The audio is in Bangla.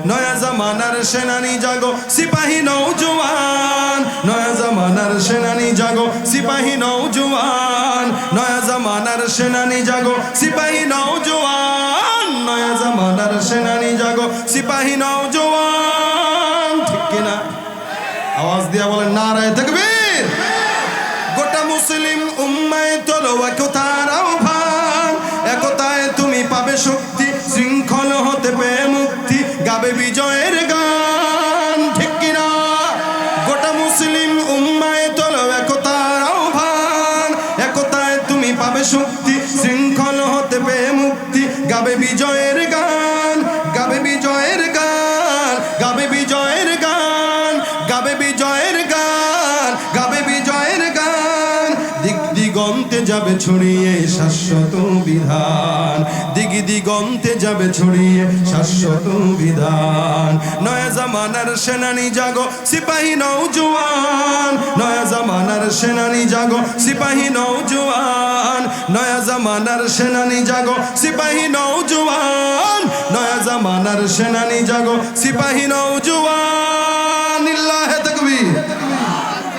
নয়া জামানার সেনানি জাগো সিপাহী নওজোয়ান নয়া জামানার সেনানি জাগো সিপাহী নওজোয়ান নয়া জামানার সেনানি জাগো সিপাহী নওজোয়ান নয়া জামানার সেনানি জাগো সিপাহী নওজোয়ান ঠিক কিনা আওয়াজ দিয়া বলেন নারায়ে তাকবীর গোটা মুসলিম উম্মায় তোলো একতার আহ্বান একতায় তুমি পাবে শক্তি শৃঙ্খল হতে পেয়ে মুক্তি গাবে বিজয়ের গান ঠিক কিনা গোটা মুসলিম উম্মায় তোলো একতার আহ্বান একতায় তুমি পাবে শক্তি শৃঙ্খল হতে পেয়ে মুক্তি গাবে বিজয়ের গান গাবে বিজয়ের গান গাবে বিজয়ের গান গাবে বিজয়ের গান গাবে বিজয়ের গান দিক দিগন্তে যাবে ছড়িয়ে শাশ্বত বিধান দিক দিগন্তে যাবে ছড়িয়ে শাশ্বত বিধান নয়া জামানার সেনানি জাগো সিপাহী নওজোয়ান নয়া জামানার সেনানি জাগো সিপাহী নওজোয়ান নয়া জামানার সেনানি জাগো সিপাহী নওজোয়ান নয়া জামানার সেনানি জাগো সিপাহী নওজোয়ান লিল্লাহি তাকবীর